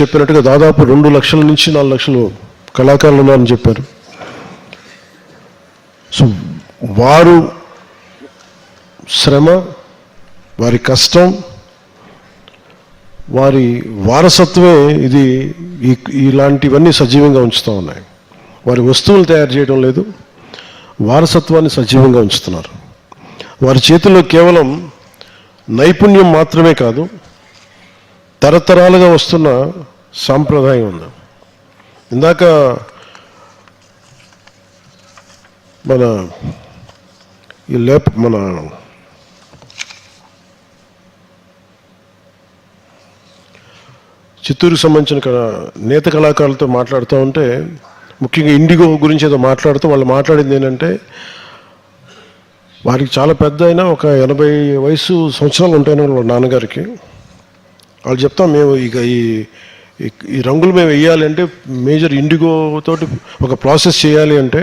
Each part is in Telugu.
చెప్పినట్టుగా దాదాపు 2 లక్షల నుంచి 4 లక్షలు కళాకారులు ఉన్నారని చెప్పారు. సో వారు శ్రమ, వారి కష్టం, వారి వారసత్వమే ఇది ఇలాంటివన్నీ సజీవంగా ఉంచుతూ ఉన్నాయి. వారి వస్తువులు తయారు చేయడం లేదు, వారసత్వాన్ని సజీవంగా ఉంచుతున్నారు. వారి చేతుల్లో కేవలం నైపుణ్యం మాత్రమే కాదు, తరతరాలుగా వస్తున్న సాంప్రదాయం ఉంది. ఇందాక మన చిత్తూరుకు సంబంధించిన నేత కళాకారులతో మాట్లాడుతూ ఉంటే, ముఖ్యంగా ఇండిగో గురించి ఏదో మాట్లాడుతూ వాళ్ళు మాట్లాడింది ఏంటంటే, వారికి చాలా పెద్ద అయినా ఒక 80 వయసు సంవత్సరాలు ఉంటాయని వాళ్ళ నాన్నగారికి. వాళ్ళు చెప్తాం, మేము ఇక ఈ రంగులు మేము వేయాలి అంటే మేజర్ ఇండిగో తోటి ఒక ప్రాసెస్ చేయాలి అంటే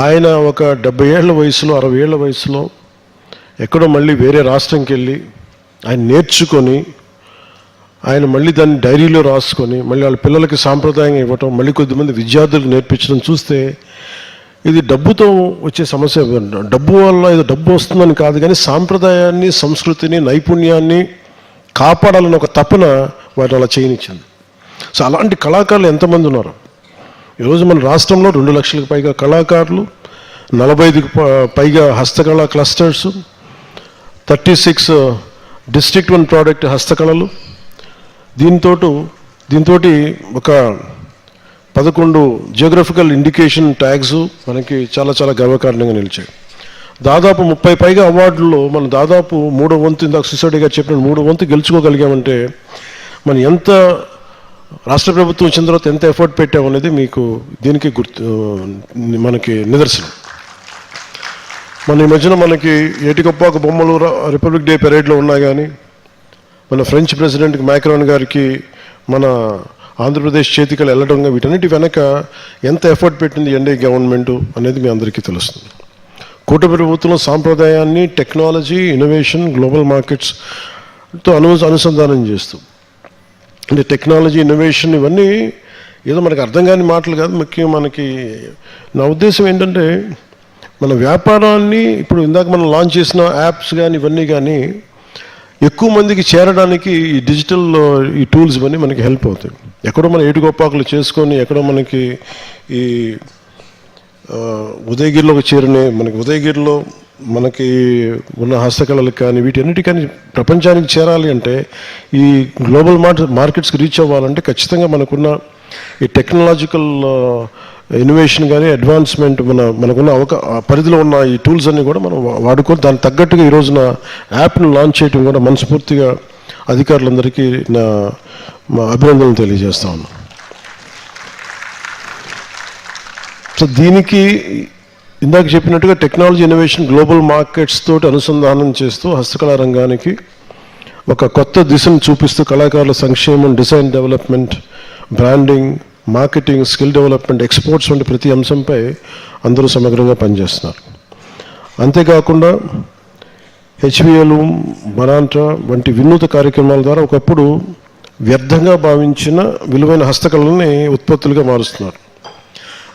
ఆయన ఒక 70 ఏళ్ల వయసులో 60 ఏళ్ల వయసులో ఎక్కడో మళ్ళీ వేరే రాష్ట్రంకి వెళ్ళి ఆయన నేర్చుకొని ఆయన మళ్ళీ దాన్ని డైరీలో రాసుకొని మళ్ళీ వాళ్ళ పిల్లలకి సాంప్రదాయంగా ఇవ్వటం, మళ్ళీ కొద్దిమంది విద్యార్థులకు నేర్పించడం చూస్తే ఇది డబ్బుతో వచ్చే సమస్య. డబ్బు వల్ల ఏదో డబ్బు వస్తుందని కాదు, కానీ సాంప్రదాయాన్ని, సంస్కృతిని, నైపుణ్యాన్ని కాపాడాలని ఒక తపన వాటిని అలా చేయనిచ్చింది. సో అలాంటి కళాకారులు ఎంతమంది ఉన్నారు ఈరోజు మన రాష్ట్రంలో? 2 లక్షలకు పైగా కళాకారులు, 45కి పైగా హస్తకళా క్లస్టర్స్, 36 డిస్ట్రిక్ట్ 1 ప్రోడక్ట్ హస్తకళలు, దీంతో ఒక 11 జియోగ్రఫికల్ ఇండికేషన్ ట్యాగ్స్ మనకి చాలా చాలా గర్వకారణంగా నిలిచాయి. దాదాపు 30 పైగా అవార్డుల్లో మనం దాదాపు 3వ వంతు, ఇందాక సిసోడి గారు చెప్పిన 3వ వంతు గెలుచుకోగలిగామంటే మనం ఎంత రాష్ట్ర ప్రభుత్వం వచ్చిన తర్వాత ఎంత ఎఫర్ట్ పెట్టామనేది మీకు దీనికి మనకి నిదర్శనం. మన ఈ మధ్యన మనకి ఏటికొప్పాక బొమ్మలు రిపబ్లిక్ డే పెరేడ్లో ఉన్నా కానీ, మన ఫ్రెంచ్ ప్రెసిడెంట్ మ్యాక్రాన్ గారికి మన ఆంధ్రప్రదేశ్ చేతికలు వెళ్ళడం, వీటన్నిటి వెనక ఎంత ఎఫర్ట్ పెట్టింది ఎన్డీఏ గవర్నమెంట్ అనేది మీ అందరికీ తెలుస్తుంది. కూటమి ప్రభుత్వం సాంప్రదాయాన్ని, టెక్నాలజీ, ఇన్నోవేషన్, గ్లోబల్ మార్కెట్స్తో అనుసంధానం చేస్తూ, అంటే టెక్నాలజీ, ఇన్నోవేషన్ ఇవన్నీ ఏదో మనకు అర్థం కాని మాటలు కాదు. ముఖ్యంగా మనకి నా ఉద్దేశం ఏంటంటే, మన వ్యాపారాన్ని ఇప్పుడు ఇందాక మనం లాంచ్ చేసిన యాప్స్ కానీ ఇవన్నీ కానీ ఎక్కువ మందికి చేరడానికి ఈ డిజిటల్ ఈ టూల్స్ ఇవన్నీ మనకి హెల్ప్ అవుతాయి. ఎక్కడో మన ఏటుగొప్పాకులు చేసుకొని ఎక్కడో మనకి ఈ ఉదయగిరిలోకి చేరిన మనకి ఉదయగిరిలో మనకి ఉన్న హస్తకళలకు కానీ వీటన్నిటికీ ప్రపంచానికి చేరాలి అంటే, ఈ గ్లోబల్ మార్కెట్స్కి రీచ్ అవ్వాలంటే ఖచ్చితంగా మనకున్న ఈ టెక్నాలజికల్ ఇన్నోవేషన్ కానీ అడ్వాన్స్మెంట్ మనకున్న పరిధిలో ఉన్న ఈ టూల్స్ అన్నీ కూడా మనం వాడుకొని దానికి తగ్గట్టుగా ఈ రోజున యాప్ను లాంచ్ చేయడం కూడా మనస్ఫూర్తిగా అధికారులందరికీ మా అభినందనలు తెలియజేస్తా ఉన్నాను. సో దీనికి ఇందాక చెప్పినట్టుగా టెక్నాలజీ, ఇన్నోవేషన్, గ్లోబల్ మార్కెట్స్ తోటి అనుసంధానం చేస్తూ హస్తకళా రంగానికి ఒక కొత్త దిశను చూపిస్తూ కళాకారుల సంక్షేమం, design development, branding, marketing, skill development, exports వంటి ప్రతి అంశంపై అందరూ సమగ్రంగా పనిచేస్తున్నారు. అంతేకాకుండా హెచ్విఎల్, బనాంట్రా వంటి వినూత్న కార్యక్రమాల ద్వారా ఒకప్పుడు వ్యర్థంగా భావించిన విలువైన హస్తకళల్ని ఉత్పత్తులుగా మారుస్తున్నారు.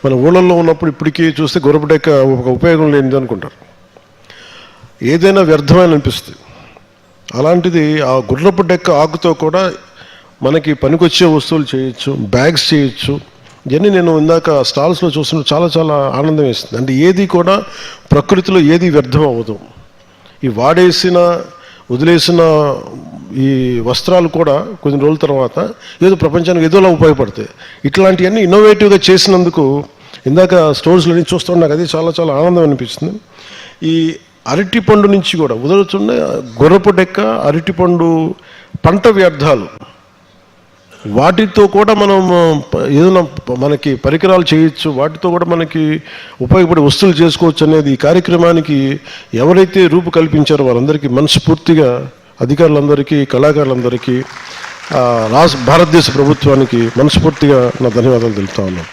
మన ఊళ్ళల్లో ఉన్నప్పుడు ఇప్పటికీ చూస్తే గొర్రెపడెక్క ఒక ఉపయోగం లేనిది అనుకుంటారు, ఏదైనా వ్యర్థమైన అనిపిస్తుంది. అలాంటిది ఆ గుర్రపు డెక్క ఆకుతో కూడా మనకి పనికొచ్చే వస్తువులు చేయొచ్చు, బ్యాగ్స్ చేయొచ్చు. ఇవన్నీ నేను ఇందాక స్టాల్స్లో చూస్తున్న చాలా చాలా ఆనందం వేస్తుంది. అంటే ఏది కూడా ప్రకృతిలో ఏది వ్యర్థం అవ్వదు. ఈ వదిలేసిన ఈ వస్త్రాలు కూడా కొన్ని రోజుల తర్వాత ఏదో ప్రపంచానికి ఏదోలా ఉపయోగపడతాయి. ఇట్లాంటివన్నీ ఇన్నోవేటివ్గా చేసినందుకు ఇందాక స్టోర్స్లో నుంచి చూస్తూ నాకు అది చాలా చాలా ఆనందం అనిపిస్తుంది. ఈ అరటిపండు నుంచి కూడా వదులుతున్న గుర్రపు డెక్క, అరటిపండు పంట వ్యర్థాలు, వాటితో కూడా మనం ఏదైనా మనకి పరికరాలు చేయొచ్చు, వాటితో కూడా మనకి ఉపయోగపడే వస్తువులు చేసుకోవచ్చు అనేది ఈ కార్యక్రమానికి ఎవరైతే రూపు కల్పించారో వారందరికీ మనస్ఫూర్తిగా, అధికారులందరికీ, కళాకారులందరికీ, భారతదేశ ప్రభుత్వానికి మనస్ఫూర్తిగా నా ధన్యవాదాలు తెలుపుతా ఉన్నాను.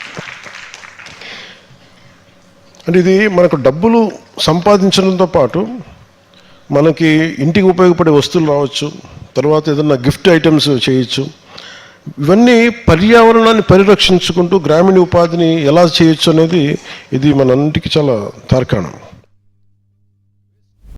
అంటే ఇది మనకు డబ్బులు సంపాదించడంతో పాటు మనకి ఇంటికి ఉపయోగపడే వస్తువులు రావచ్చు, తర్వాత ఏదన్నా గిఫ్ట్ ఐటమ్స్ చేయొచ్చు. ఇవన్నీ పర్యావరణాన్ని పరిరక్షించుకుంటూ గ్రామీణ ఉపాధిని ఎలా చేయొచ్చు అనేది ఇది మనంటికి చాలా తార్కాణం.